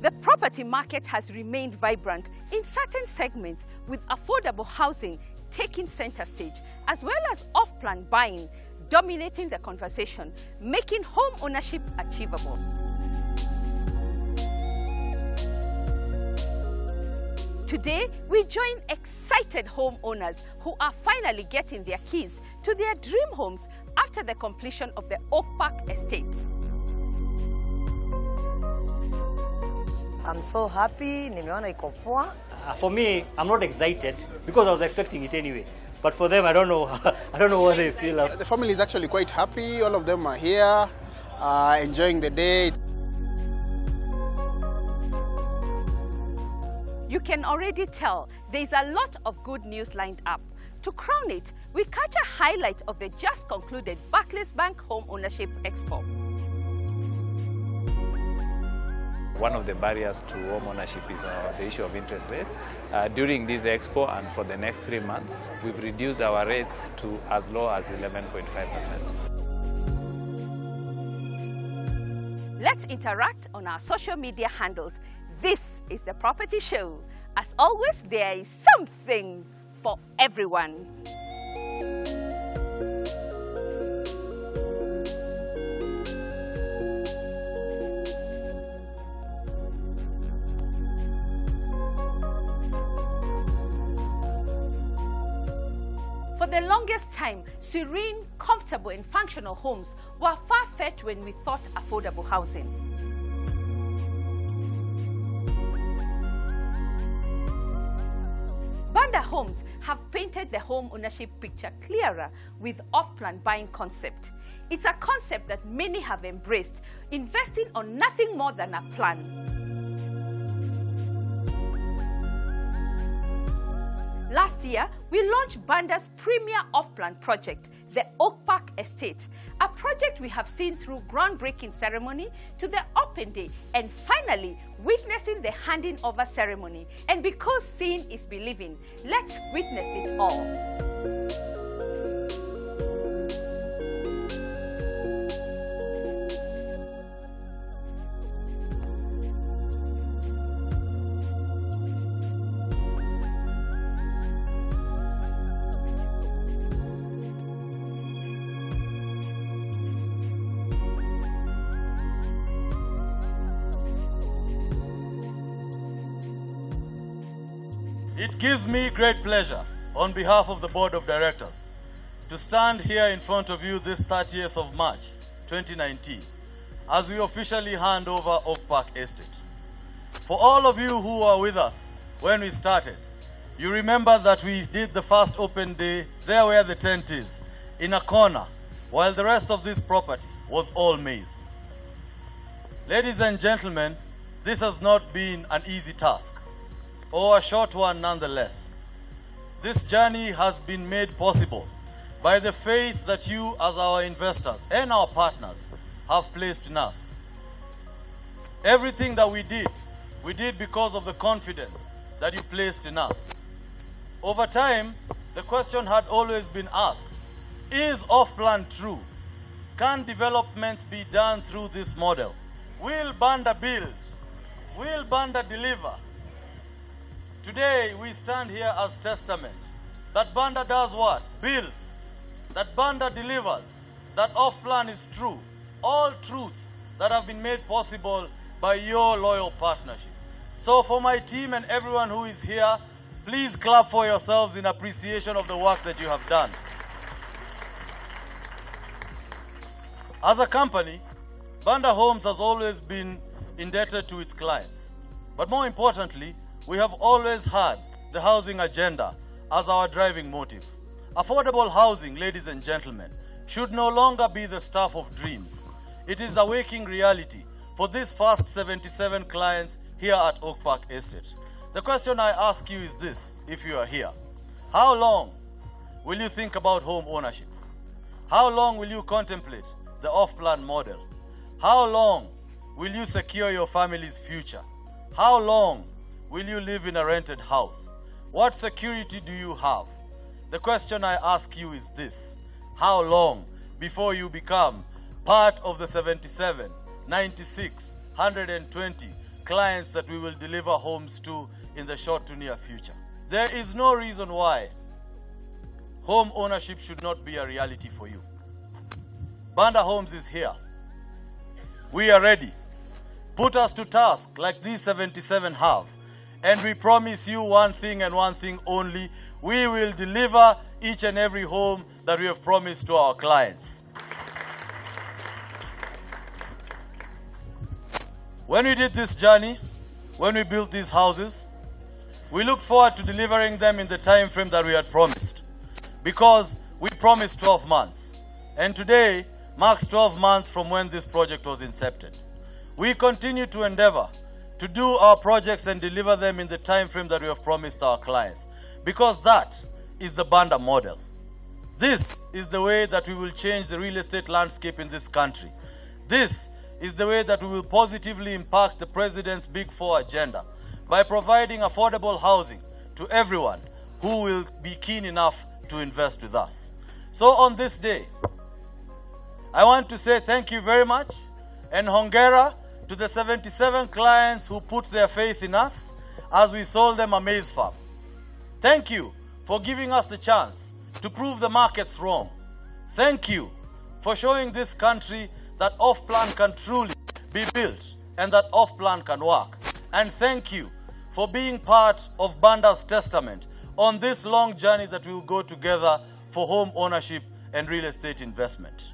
The property market has remained vibrant in certain segments, with affordable housing taking center stage, as well as off-plan buying dominating the conversation, making home ownership achievable. Today, we join excited homeowners who are finally getting their keys to their dream homes after the completion of the Oak Park estate. I'm so happy. Nimeona iko poa. For me, I'm not excited because I was expecting it anyway. But for them, I don't know. I don't know what they feel. The family is actually quite happy. All of them are here, enjoying the day. You can already tell there's a lot of good news lined up. To crown it, we catch a highlight of the just concluded Barclays Bank Home Ownership Expo. One of the barriers to home ownership is the issue of interest rates. During this expo and for the next 3 months, we've reduced our rates to as low as 11.5%. Let's interact on our social media handles. This is The Property Show. As always, there is something for everyone. For the longest time, serene, comfortable and functional homes were far-fetched when we thought affordable housing. Banda Homes have painted the home ownership picture clearer with off-plan buying concept. It's a concept that many have embraced, investing on nothing more than a plan. Last year, we launched Banda's premier off-plan project, the Oak Park Estate, a project we have seen through groundbreaking ceremony to the open day and finally witnessing the handing over ceremony. And because seeing is believing, let's witness it all. It gives me great pleasure, on behalf of the Board of Directors, to stand here in front of you this 30th of March, 2019, as we officially hand over Oak Park Estate. For all of you who were with us when we started, you remember that we did the first open day there where the tent is, in a corner, while the rest of this property was all maize. Ladies and gentlemen, this has not been an easy task, or a short one nonetheless. This journey has been made possible by the faith that you as our investors and our partners have placed in us. Everything that we did because of the confidence that you placed in us. Over time, the question had always been asked, is off-plan true? Can developments be done through this model? Will Banda build? Will Banda deliver? Today, we stand here as testament that Banda does what? Builds. That Banda delivers. That off-plan is true. All truths that have been made possible by your loyal partnership. So for my team and everyone who is here, please clap for yourselves in appreciation of the work that you have done. As a company, Banda Homes has always been indebted to its clients. But more importantly, we have always had the housing agenda as our driving motive. Affordable housing, ladies and gentlemen, should no longer be the stuff of dreams. It is a waking reality for these first 77 clients here at Oak Park Estate. The question I ask you is this, if you are here. How long will you think about home ownership? How long will you contemplate the off-plan model? How long will you secure your family's future? How long will you live in a rented house? What security do you have? The question I ask you is this: how long before you become part of the 77, 96, 120, clients that we will deliver homes to in the short to near future. There is no reason why home ownership should not be a reality for you. Banda Homes is here. We are ready. Put us to task like these 77 have. And we promise you one thing and one thing only. We will deliver each and every home that we have promised to our clients. When we did this journey, when we built these houses, we look forward to delivering them in the time frame that we had promised. Because we promised 12 months. And today marks 12 months from when this project was incepted. We continue to endeavor to do our projects and deliver them in the time frame that we have promised our clients. Because that is the Banda model. This is the way that we will change the real estate landscape in this country. This is the way that we will positively impact the President's Big Four agenda by providing affordable housing to everyone who will be keen enough to invest with us. So on this day, I want to say thank you very much and hongera to the 77 clients who put their faith in us as we sold them a maize farm. Thank you for giving us the chance to prove the markets wrong. Thank you for showing this country that off-plan can truly be built and that off-plan can work. And thank you for being part of Banda's testament on this long journey that we will go together for home ownership and real estate investment.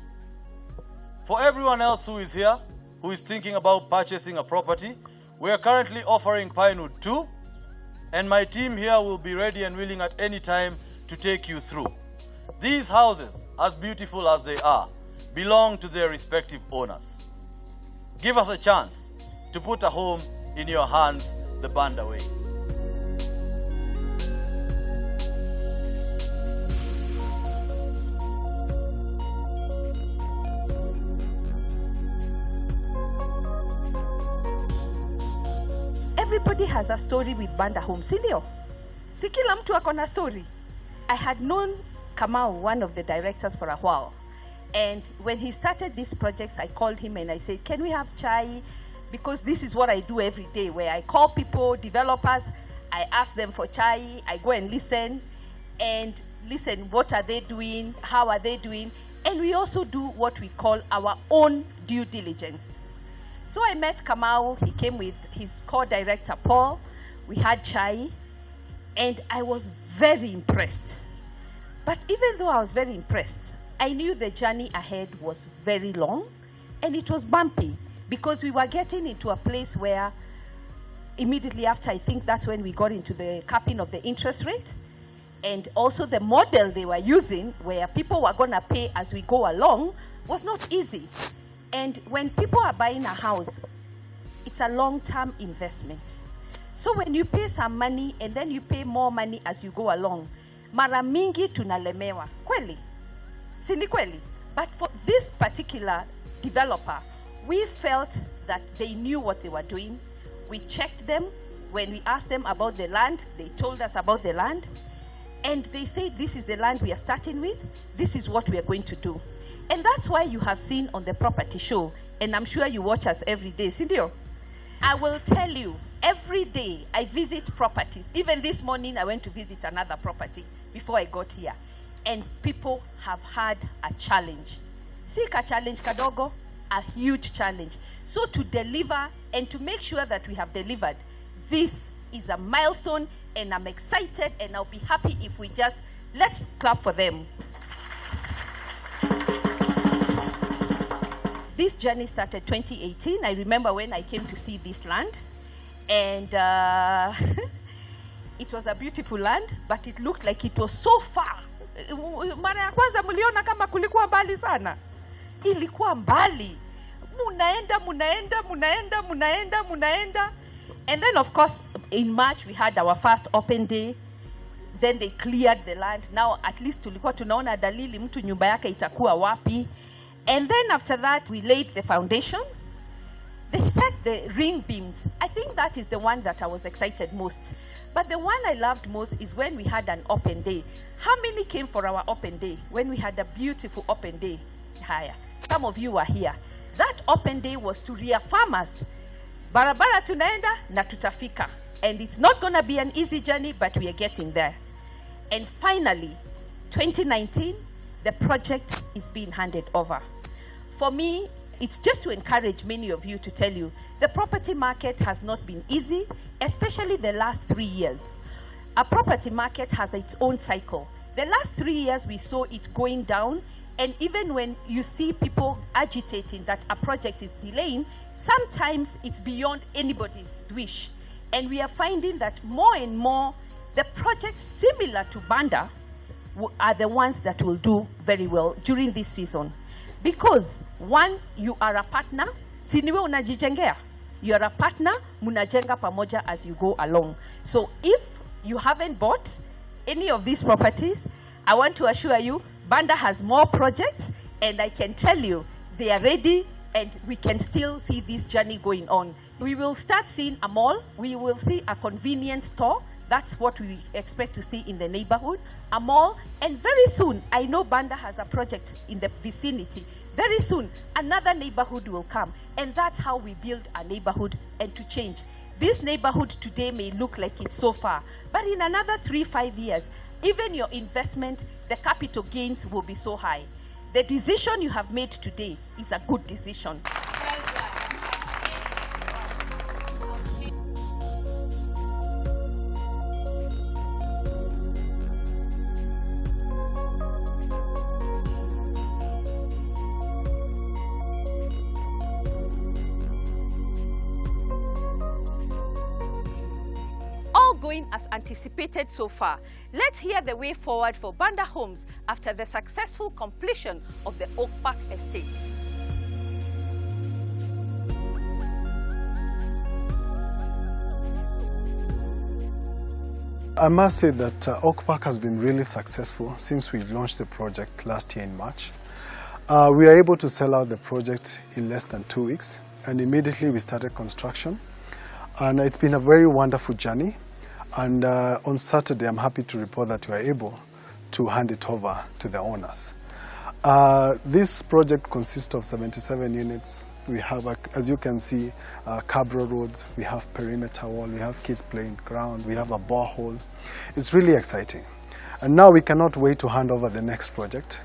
For everyone else who is here, who is thinking about purchasing a property, we are currently offering Pinewood 2, and my team here will be ready and willing at any time to take you through. These houses, as beautiful as they are, belong to their respective owners. Give us a chance to put a home in your hands the Banda way. Everybody has a story with Banda Homes, si ndio? Si kila mtu ako na story. I had known Kamau, one of the directors, for a while. And when he started these projects, I called him and I said, can we have chai? Because this is what I do every day, where I call people, developers, I ask them for chai, I go and listen, what are they doing, how are they doing, and we also do what we call our own due diligence. So I met Kamau, he came with his co-director Paul, we had chai, and I was very impressed. But even though I was very impressed, I knew the journey ahead was very long and it was bumpy because we were getting into a place where immediately after, I think that's when we got into the capping of the interest rate, and also the model they were using where people were going to pay as we go along was not easy. And when people are buying a house, it's a long-term investment. So when you pay some money and then you pay more money as you go along, mara mingi tunalemewa. Kweli? Sini kweli? But for this particular developer, we felt that they knew what they were doing. We checked them. When we asked them about the land, they told us about the land. And they said, this is the land we are starting with. This is what we are going to do. And that's why you have seen on the property show, and I'm sure you watch us every day, Cindy. I will tell you, every day I visit properties. Even this morning I went to visit another property before I got here. And people have had a challenge. See a challenge kadogo? A huge challenge. So to deliver and to make sure that we have delivered, this is a milestone, and I'm excited, and I'll be happy if we just, let's clap for them. This journey started 2018. I remember when I came to see this land, and it was a beautiful land, but it looked like it was so far. Mara ya kwanza mliona kama kulikuwa mbali sana. Ilikuwa mbali. Munaenda. And then of course in March we had our first open day. Then they cleared the land. Now at least tulikuwa tunaona dalili mtu nyumba yake itakuwa wapi. And then after that we laid the foundation. They set the ring beams. I think that is the one that I was excited most. But the one I loved most is when we had an open day. How many came for our open day? When we had a beautiful open day. Higher. Some of you were here. That open day was to reaffirm us Barabara tunaenda na tutafika. And it's not going to be an easy journey, but we are getting there. And finally, 2019, the project is being handed over. For me, it's just to encourage many of you to tell you, the property market has not been easy, especially the last 3 years. A property market has its own cycle. The last 3 years, we saw it going down, and even when you see people agitating that a project is delaying, sometimes it's beyond anybody's wish. And we are finding that more and more, the projects similar to Banda are the ones that will do very well during this season. Because one, you are a partner, siniwe unajijengea. You are a partner, munajenga pamoja as you go along. So if you haven't bought any of these properties, I want to assure you, Banda has more projects, and I can tell you, they are ready, and we can still see this journey going on. We will start seeing a mall, we will see a convenience store. That's what we expect to see in the neighborhood, a mall, and very soon, I know Banda has a project in the vicinity. Very soon, another neighborhood will come, and that's how we build a neighborhood and to change. This neighborhood today may look like it's so far, but in another 3-5 years, even your investment, the capital gains will be so high. The decision you have made today is a good decision. Going as anticipated so far. Let's hear the way forward for Banda Homes after the successful completion of the Oak Park estate. I must say that Oak Park has been really successful since we launched the project last year in March. We are able to sell out the project in less than 2 weeks, and immediately we started construction. And it's been a very wonderful journey. And on Saturday, I'm happy to report that we are able to hand it over to the owners. This project consists of 77 units. We have, as you can see, cabro roads, we have perimeter wall, we have kids playing ground, we have a borehole. It's really exciting. And now we cannot wait to hand over the next project,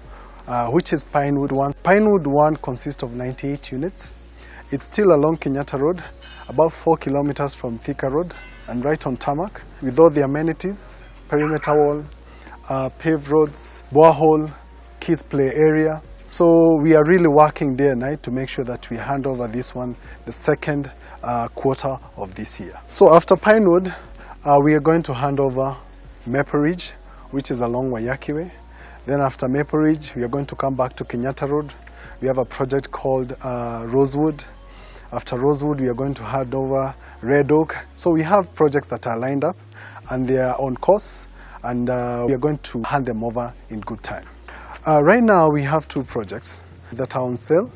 which is Pinewood 1. Pinewood 1 consists of 98 units. It's still along Kenyatta Road, about 4 kilometers from Thika Road, and right on tarmac, with all the amenities, perimeter wall, paved roads, borehole, kids play area. So we are really working day and night to make sure that we hand over this one the second quarter of this year. So after Pinewood, we are going to hand over Maple Ridge, which is along Waiyaki Way. Then after Maple Ridge, we are going to come back to Kenyatta Road. We have a project called Rosewood. After Rosewood, we are going to hand over Red Oak. So we have projects that are lined up, and they are on course, and we are going to hand them over in good time. Right now, we have 2 projects that are on sale.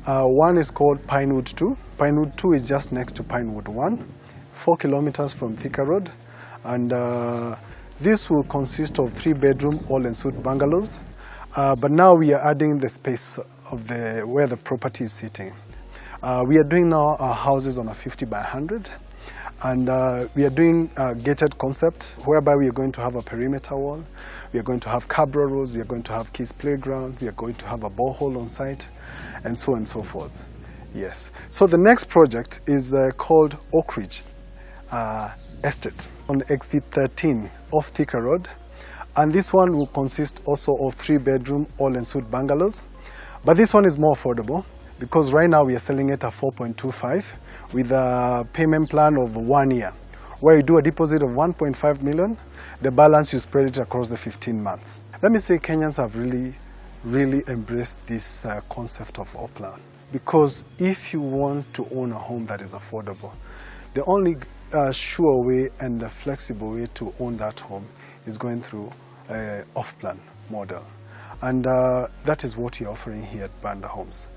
One is called Pinewood 2. Pinewood 2 is just next to Pinewood 1, 4 kilometers from Thika Road. And this will consist of 3-bedroom, all-en-suite bungalows. But now we are adding the space of where the property is sitting. We are doing now our houses on a 50 by 100, and we are doing a gated concept whereby we are going to have a perimeter wall, we are going to have cabro roads, we are going to have kids playground, we are going to have a borehole on site, and so on and so forth. Yes. So the next project is called Oak Ridge Estate on exit 13 off Thika Road, and this one will consist also of 3-bedroom all-en-suite bungalows, but this one is more affordable, because right now we are selling it at 4.25 with a payment plan of 1 year, where you do a deposit of 1.5 million, the balance you spread it across the 15 months. Let me say Kenyans have really embraced this concept of upland, because if you want to own a home that is affordable, the only sure way and the flexible way to own that home is going through an off-plan model. And that is what you're offering here at Banda Homes.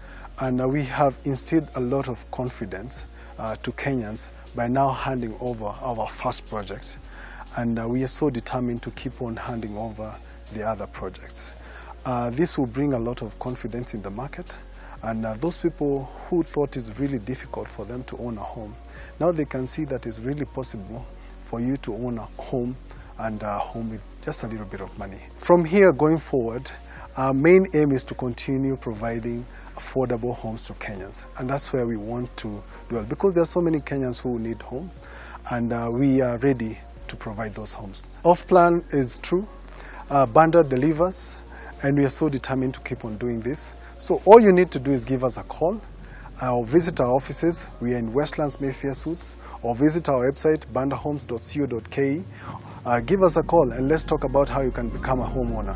And we have instilled a lot of confidence to Kenyans by now handing over our first project. And we are so determined to keep on handing over the other projects. This will bring a lot of confidence in the market. And those people who thought it's really difficult for them to own a home, Now they can see that it's really possible for you to own a home, and a home with just a little bit of money. From here going forward, our main aim is to continue providing affordable homes to Kenyans, and that's where we want to dwell, because there are so many Kenyans who need homes, and we are ready to provide those homes. Off-plan is true, Banda delivers, and we are so determined to keep on doing this. So all you need to do is give us a call, or visit our offices. We are in Westlands Mayfair Suites, or visit our website bandahomes.co.ke. Give us a call and let's talk about how you can become a homeowner.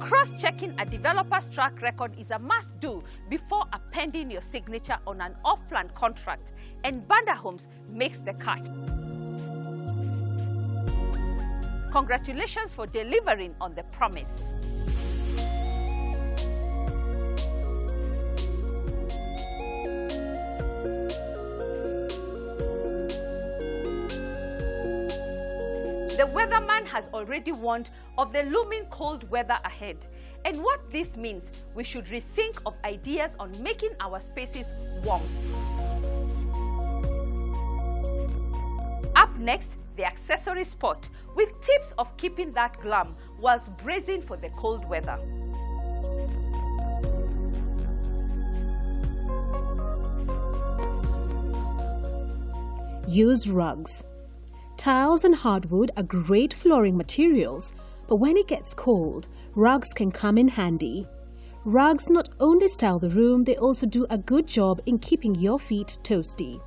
Cross-checking a developer's track record is a must-do before appending your signature on an off-plan contract, and Banda Homes makes the cut. Congratulations for delivering on the promise. The weatherman has already warned of the looming cold weather ahead. And what this means, we should rethink of ideas on making our spaces warm. Up next, the accessory spot, with tips of keeping that glam whilst bracing for the cold weather. Use rugs. Tiles and hardwood are great flooring materials, but when it gets cold, rugs can come in handy. Rugs not only style the room, they also do a good job in keeping your feet toasty.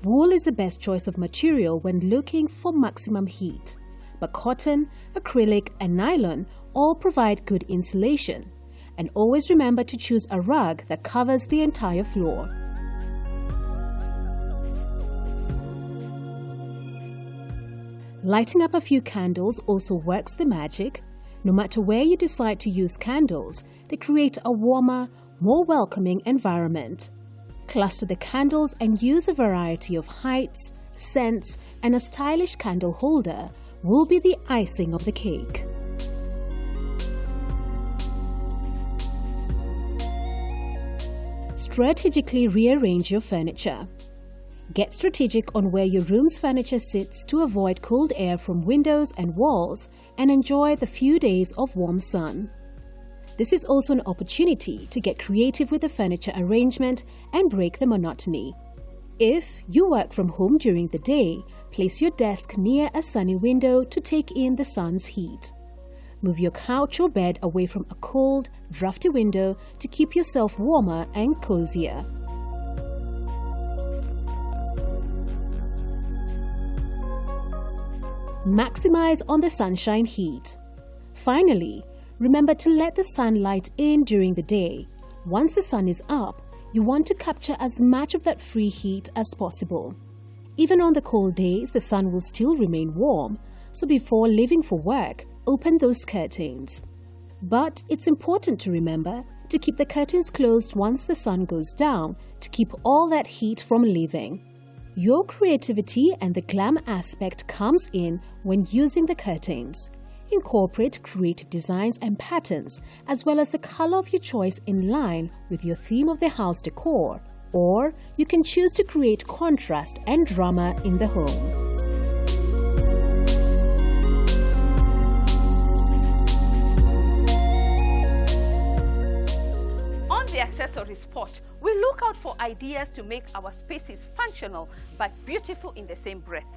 Wool is the best choice of material when looking for maximum heat, but cotton, acrylic and nylon all provide good insulation. And always remember to choose a rug that covers the entire floor. Lighting up a few candles also works the magic. No matter where you decide to use candles, they create a warmer, more welcoming environment. Cluster the candles and use a variety of heights, scents, and a stylish candle holder will be the icing of the cake. Strategically rearrange your furniture. Get strategic on where your room's furniture sits to avoid cold air from windows and walls and enjoy the few days of warm sun. This is also an opportunity to get creative with the furniture arrangement and break the monotony. If you work from home during the day, place your desk near a sunny window to take in the sun's heat. Move your couch or bed away from a cold, drafty window to keep yourself warmer and cozier. Maximize on the sunshine heat. Finally, remember to let the sun light in during the day. Once the sun is up, you want to capture as much of that free heat as possible. Even on the cold days, the sun will still remain warm, so before leaving for work, open those curtains. But it's important to remember to keep the curtains closed once the sun goes down to keep all that heat from leaving. Your creativity and the glam aspect comes in when using the curtains. Incorporate creative designs and patterns, as well as the color of your choice in line with your theme of the house decor, or you can choose to create contrast and drama in the home. The accessory spot, we look out for ideas to make our spaces functional but beautiful in the same breath.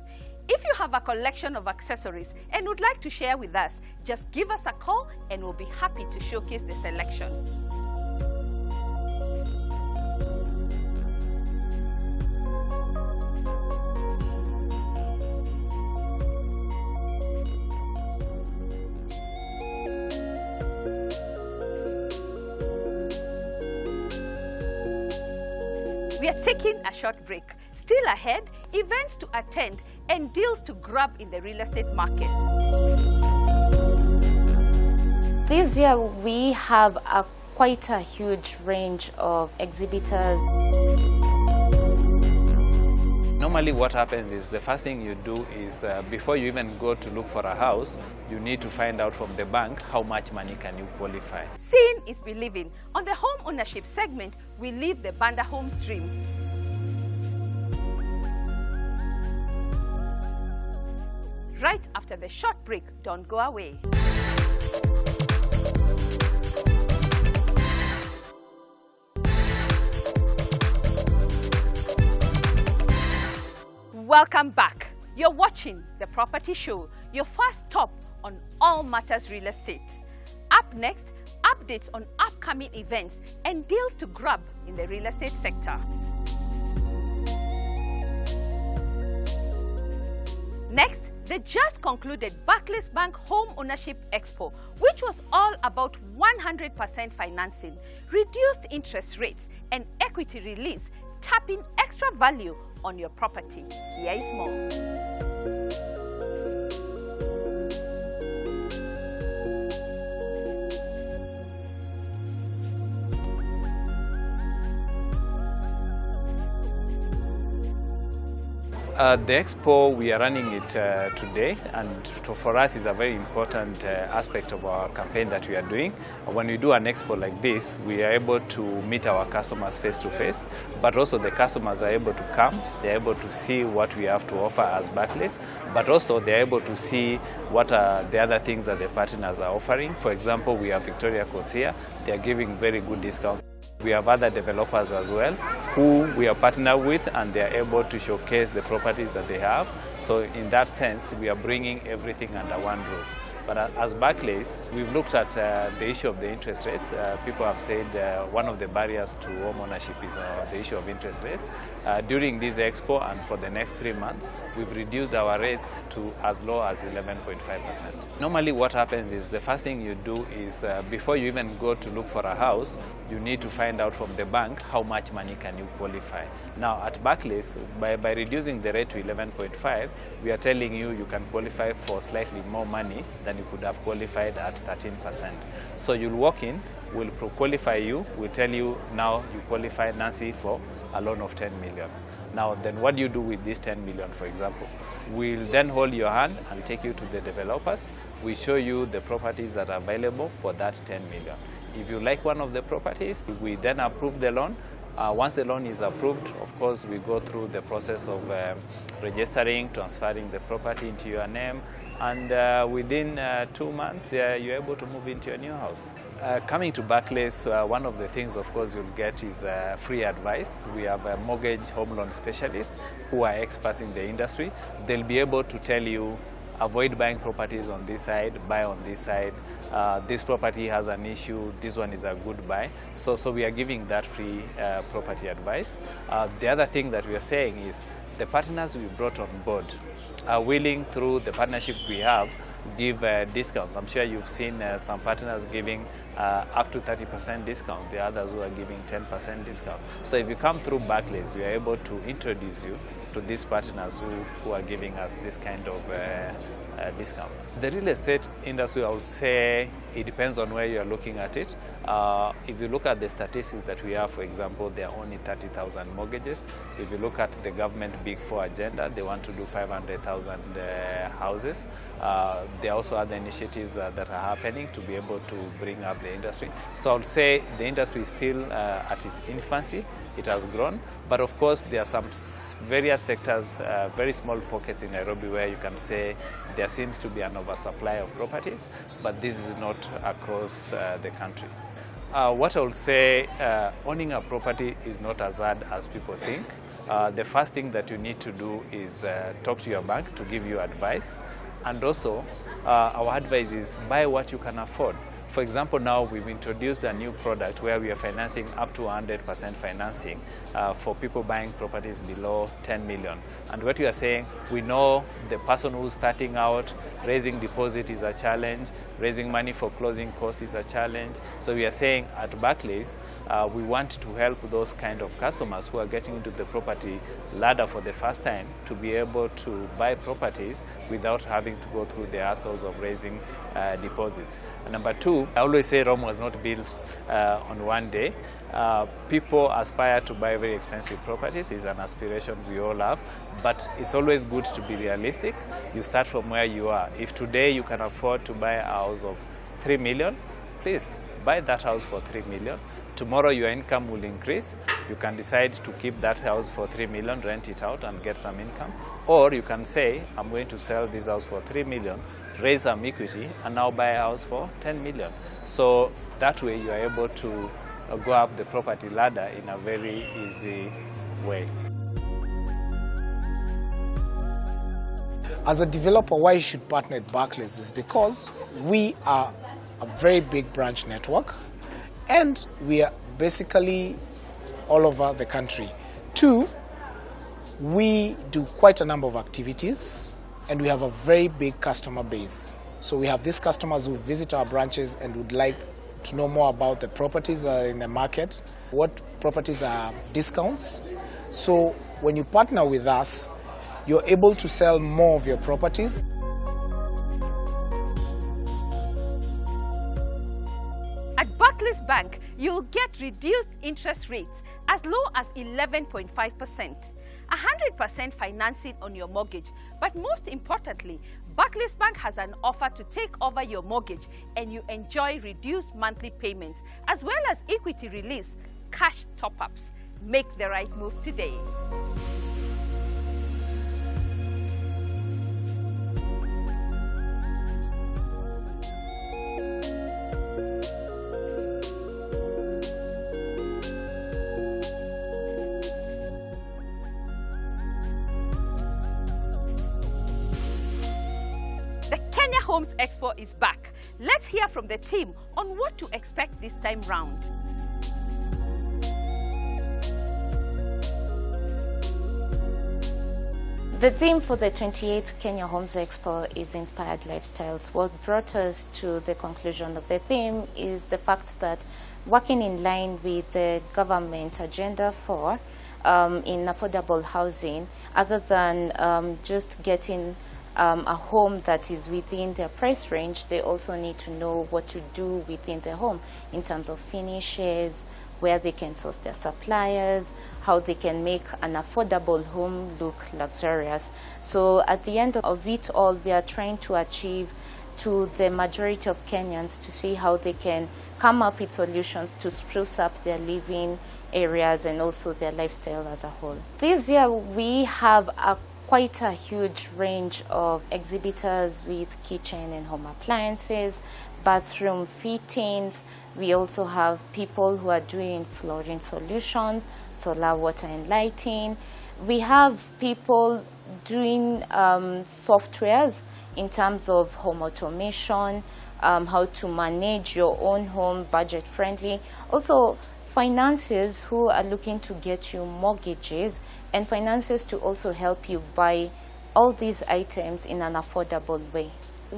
If you have a collection of accessories and would like to share with us, just give us a call and we'll be happy to showcase the selection. We are taking a short break. Still ahead, events to attend and deals to grab in the real estate market. This year we have quite a huge range of exhibitors. No Normally what happens is the first thing you do is before you even go to look for a house, you need to find out from the bank how much money can you qualify. Seeing is believing. On the home ownership segment, we live the Banda Homes dream. Right after the short break, don't go away. Welcome back. You're watching The Property Show, your first stop on all matters real estate. Up next, updates on upcoming events and deals to grab in the real estate sector. Next, the just concluded Barclays Bank Home Ownership Expo, which was all about 100% financing, reduced interest rates, and equity release, tapping extra value on your property. Here is more. The expo, we are running it today, and for us is a very important aspect of our campaign that we are doing. When we do an expo like this, we are able to meet our customers face to face, but also the customers are able to come, they're able to see what we have to offer as Barclays, but also they're able to see what are the other things that the partners are offering. For example, we have Victoria Courts here, they are giving very good discounts. We have other developers as well who we are partnered with, and they are able to showcase the properties that they have. So in that sense, we are bringing everything under one roof. But as Barclays, we've looked at the issue of the interest rates. People have said one of the barriers to home ownership is the issue of interest rates. During this expo and for the next 3 months, we've reduced our rates to as low as 11.5%. Normally what happens is the first thing you do is before you even go to look for a house, you need to find out from the bank how much money can you qualify. Now at Barclays, by reducing the rate to 11.5, we are telling you you can qualify for slightly more money than you could have qualified at 13%. So you'll walk in, we'll qualify you, we'll tell you now you qualify, Nancy, for a loan of 10 million. Now then what do you do with this 10 million, for example? We'll then hold your hand and take you to the developers. We show you the properties that are available for that 10 million. If you like one of the properties, we then approve the loan. Once the loan is approved, of course, we go through the process of registering, transferring the property into your name, and within 2 months, you're able to move into your new house. Coming to Barclays, one of the things, of course, you'll get is free advice. We have a mortgage home loan specialists who are experts in the industry. They'll be able to tell you, avoid buying properties on this side, buy on this side. This property has an issue, this one is a good buy. So we are giving that free property advice. The other thing that we are saying is the partners we brought on board are willing, through the partnership we have, give discounts. I'm sure you've seen some partners giving up to 30% discount, the others who are giving 10% discount. So if you come through Barclays, we are able to introduce you to these partners who are giving us this kind of discounts. The real estate industry, I would say, it depends on where you are looking at it. If you look at the statistics that we have, for example, there are only 30,000 mortgages. If you look at the government Big Four agenda, they want to do 500,000 houses. There are also other initiatives that are happening to be able to bring up the industry. So I would say the industry is still at its infancy. It has grown, but of course there are some various sectors, very small pockets in Nairobi where you can say there seems to be an oversupply of properties, but this is not across the country. What I would say, owning a property is not as hard as people think. The first thing that you need to do is talk to your bank to give you advice. And also, our advice is buy what you can afford. For example, now we've introduced a new product where we are financing up to 100% financing for people buying properties below 10 million. And what we are saying, we know the person who's starting out, raising deposit is a challenge, raising money for closing costs is a challenge. So we are saying at Barclays, we want to help those kind of customers who are getting into the property ladder for the first time to be able to buy properties without having to go through the hassles of raising deposits. And number two, So I always say Rome was not built on one day. People aspire to buy very expensive properties. It's an aspiration we all have, but it's always good to be realistic. You start from where you are. If today you can afford to buy a house of 3 million, please buy that house for 3 million. Tomorrow your income will increase. You can decide to keep that house for 3 million, rent it out and get some income. Or you can say, I'm going to sell this house for 3 million, raise some equity, and now buy a house for 10 million. So that way you are able to go up the property ladder in a very easy way. As a developer, why you should partner with Barclays is because we are a very big branch network and we are basically all over the country. Two, we do quite a number of activities and we have a very big customer base. So we have these customers who visit our branches and would like to know more about the properties in the market, what properties are discounts. So when you partner with us, you're able to sell more of your properties. At Barclays Bank, you'll get reduced interest rates as low as 11.5%, 100% financing on your mortgage. But most importantly, Barclays Bank has an offer to take over your mortgage and you enjoy reduced monthly payments as well as equity release, cash top-ups. Make the right move today. Homes Expo is back. Let's hear from the team on what to expect this time round. The theme for the 28th Kenya Homes Expo is Inspired Lifestyles. What brought us to the conclusion of the theme is the fact that working in line with the government agenda for in affordable housing, other than just getting a home that is within their price range, they also need to know what to do within the home in terms of finishes, where they can source their suppliers, how they can make an affordable home look luxurious. So at the end of it all, we are trying to achieve to the majority of Kenyans to see how they can come up with solutions to spruce up their living areas and also their lifestyle as a whole. This year we have quite a huge range of exhibitors with kitchen and home appliances, bathroom fittings. We also have people who are doing flooring solutions, solar, water and lighting. We have people doing softwares in terms of home automation, how to manage your own home budget friendly. Also financiers who are looking to get you mortgages, and financiers to also help you buy all these items in an affordable way.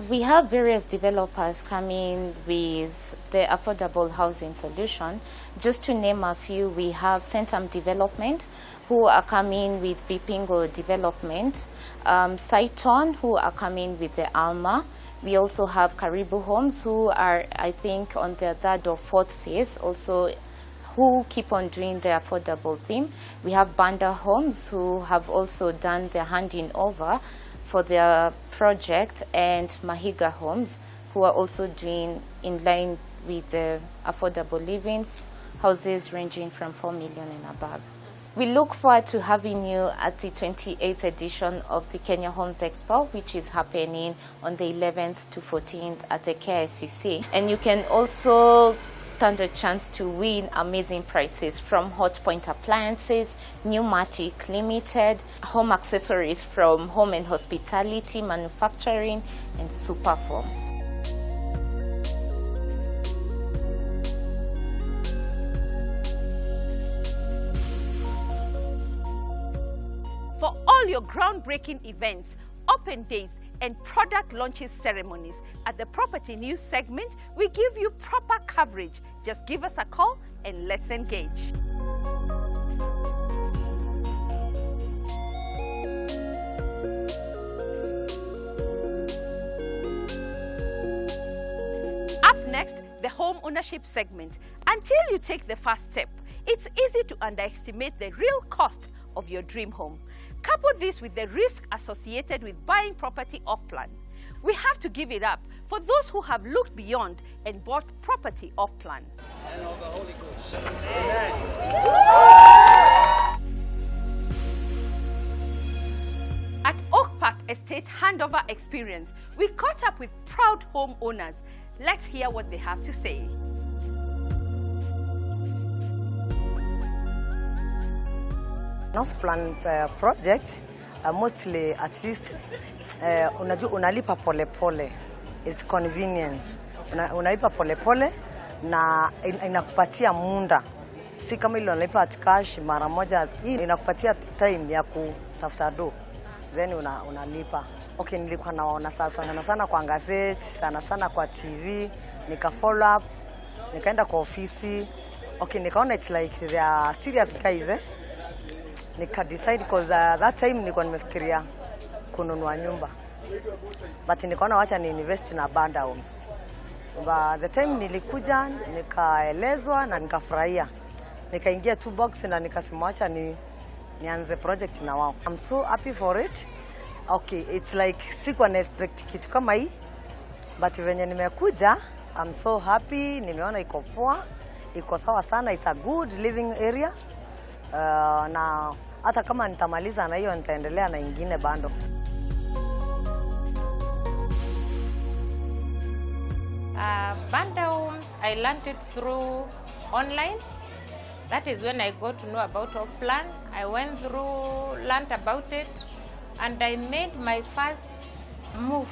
We have various developers coming with the affordable housing solution. Just to name a few, we have Centum Development, who are coming with Vipingo Development, Saiton, who are coming with the Alma. We also have Karibu Homes, who are, I think, on their third or fourth phase, also who keep on doing the affordable theme. We have Banda Homes, who have also done the handing over for their project, and Mahiga Homes, who are also doing in line with the affordable living, houses ranging from 4 million and above. We look forward to having you at the 28th edition of the Kenya Homes Expo, which is happening on the 11th to 14th at the KICC. And you can also stand a chance to win amazing prizes from Hotpoint Appliances, Pneumatic Limited, home accessories from Home and Hospitality Manufacturing, and Superform. For all your groundbreaking events, open days, and product launches ceremonies, at the Property News segment, we give you proper coverage. Just give us a call and let's engage. Up next, the home ownership segment. Until you take the first step, it's easy to underestimate the real cost of your dream home. Couple this with the risk associated with buying property off-plan. We have to give it up for those who have looked beyond and bought property off-plan. At Oak Park Estate Handover Experience, we caught up with proud homeowners. Let's hear what they have to say. Off-plan project, mostly at least unalipa pole pole. It's convenience. Unalipa pole pole na inakupatia muda. Si kama ile unalipa at cash mara moja, hii inakupatia time ya kutafuta do. Then unalipa. Okay, nilikuwa naona sana kwa gazette, sana kwa TV, nika follow up, nikaenda kwa ofisi. Okay, nikaona it's like they are serious guys nika decide because that time nilikuwa nimefikiria kununua nyumba. But nikaona wacha ni invest na Banda Homes. But the time nilikuja nikaelezwa na nikafurahia. Nikaingia 2 box na nikasema wacha nianze project na wao. I'm so happy for it. Okay, it's like sikuwa na expect kitu kama hii. But venye nimekuja, I'm so happy, nimeona iko poa, iko sawa sana, it's a good living area. Na hata kama nitamaliza na hiyo nitaendelea na ingine bando. Banda Homes, I learned it through online. That is when I got to know about off-plan. I went through, learned about it, and I made my first move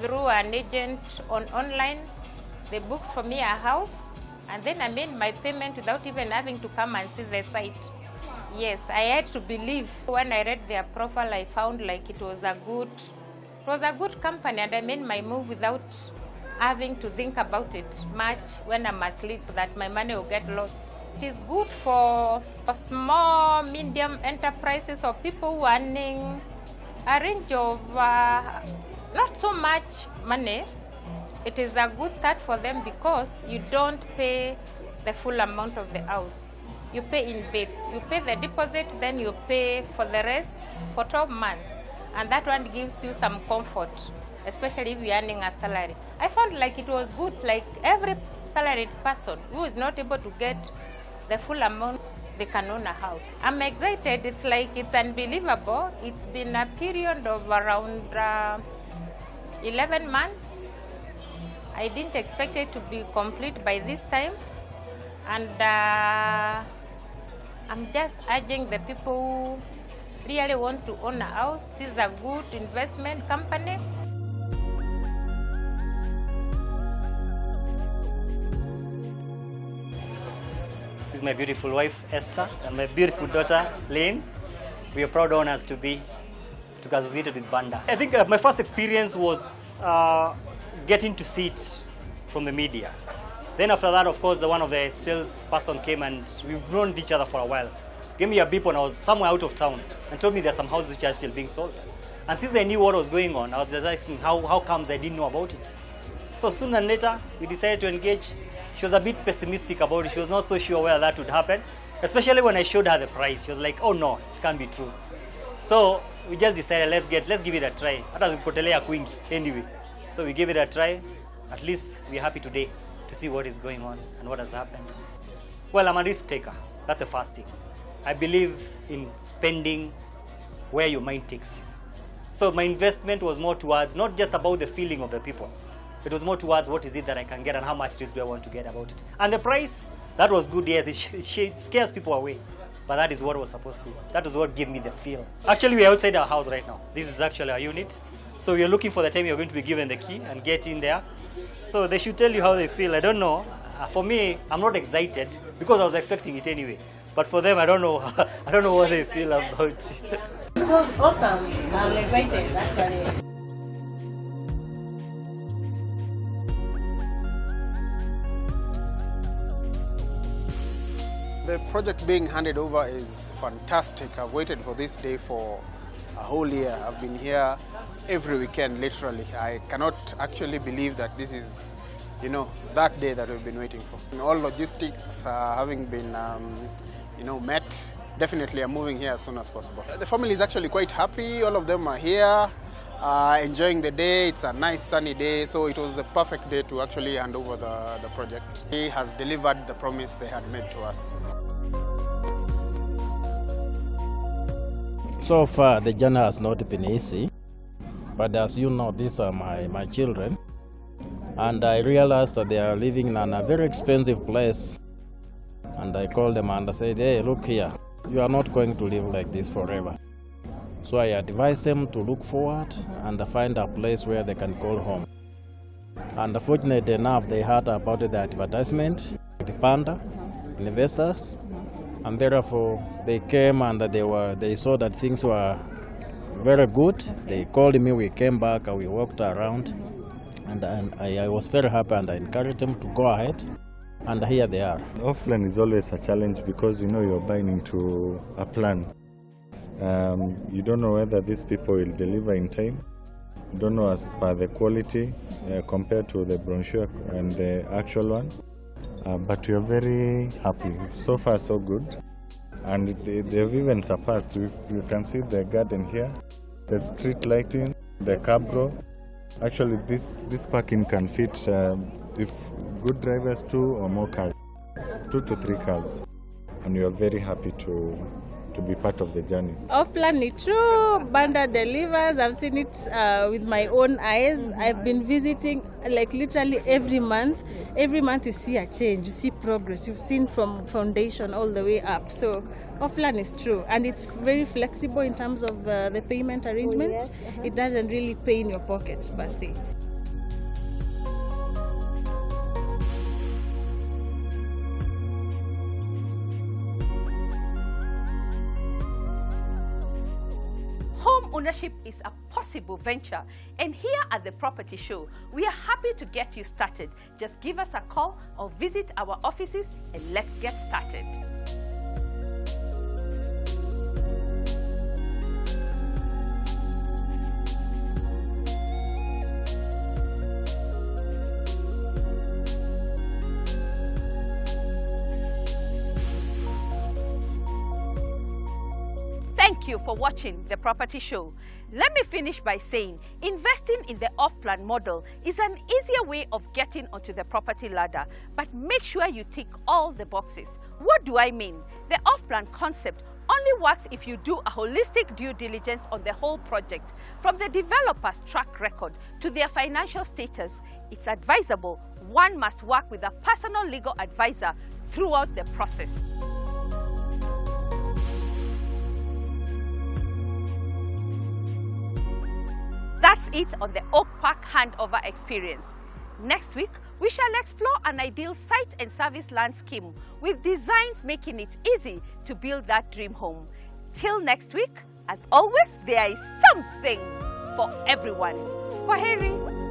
through an agent online. They booked for me a house, and then I made my payment without even having to come and see the site. Yes, I had to believe. When I read their profile, I found like it was a good company, and I made my move without having to think about it much when I'm asleep, that my money will get lost. It is good for small, medium enterprises or people who are earning a range of not so much money. It is a good start for them because you don't pay the full amount of the house. You pay in bits. You pay the deposit, then you pay for the rest for 12 months. And that one gives you some comfort, especially if you're earning a salary. I found like it was good, like every salaried person who is not able to get the full amount, they can own a house. I'm excited. It's like, it's unbelievable. It's been a period of around 11 months. I didn't expect it to be complete by this time. And I'm just urging the people who really want to own a house. This is a good investment company. This is my beautiful wife, Esther, and my beautiful daughter, Lane. We are proud owners to be associated with Banda. I think my first experience was getting to see it from the media. Then after that, of course, one of the sales person came and we've known each other for a while. Gave me a beep when I was somewhere out of town and told me there's some houses which are still being sold. And since I knew what was going on, I was just asking how comes I didn't know about it. So soon and later, we decided to engage. She was a bit pessimistic about it. She was not so sure whether that would happen, especially when I showed her the price. She was like, oh no, it can't be true. So we just decided, let's give it a try. Anyway, so we gave it a try. At least we're happy today to see what is going on and what has happened. Well, I'm a risk taker. That's the first thing. I believe in spending where your mind takes you. So my investment was more towards not just about the feeling of the people. It was more towards what is it that I can get and how much risk do I want to get about it. And the price, that was good, yes, it scares people away. But that is what was supposed to, that is what gave me the feel. Actually, we are outside our house right now. This is actually our unit. So we are looking for the time you're going to be given the key and get in there. So they should tell you how they feel. I don't know. For me, I'm not excited because I was expecting it anyway. But for them, I don't know. I don't know what they feel about it. It was awesome. I'm excited, actually. The project being handed over is fantastic. I've waited for this day for a whole year. I've been here every weekend, literally. I cannot actually believe that this is you know, that day that we've been waiting for. And all logistics having been, you know, met, definitely I'm moving here as soon as possible. The family is actually quite happy. All of them are here, enjoying the day. It's a nice sunny day, so it was the perfect day to actually hand over the project. He has delivered the promise they had made to us. So far, the journey has not been easy, but as you know, these are my children, and I realized that they are living in a very expensive place, and I called them and I said, hey, look here, you are not going to live like this forever. So I advised them to look forward and find a place where they can call home. And fortunately enough, they heard about the advertisement, the Panda, investors, and therefore they came and they saw that things were very good. They called me, we came back, we walked around, and I was very happy, and I encouraged them to go ahead, and here they are. Off-plan is always a challenge because you know you're buying into a plan. You don't know whether these people will deliver in time. You don't know as per the quality compared to the brochure and the actual one. But we are very happy. So far, so good. And they've even surpassed. You can see the garden here, the street lighting, the cabro. Actually, this parking can fit, if good drivers, 2 or more cars, 2 to 3 cars. And we are very happy to be part of the journey. Off-plan ni true, Banda delivers. I've seen it with my own eyes. I've been visiting like literally every month. Every month you see a change, you see progress. You've seen from foundation all the way up. So off-plan is true, and it's very flexible in terms of the payment arrangements. Oh, yes. It doesn't really pay in your pocket, per se. Ownership is a possible venture, and here at the Property Show, we are happy to get you started. Just give us a call or visit our offices and let's get started. Thank you for watching the Property Show. Let me finish by saying investing in the off-plan model is an easier way of getting onto the property ladder, but make sure you tick all the boxes. What do I mean? The off-plan concept only works if you do a holistic due diligence on the whole project, from the developer's track record to their financial status. It's advisable one must work with a personal legal advisor throughout the process. That's it on the Oak Park handover experience. Next week, we shall explore an ideal site and service land scheme with designs making it easy to build that dream home. Till next week, as always, there is something for everyone. Kwaheri.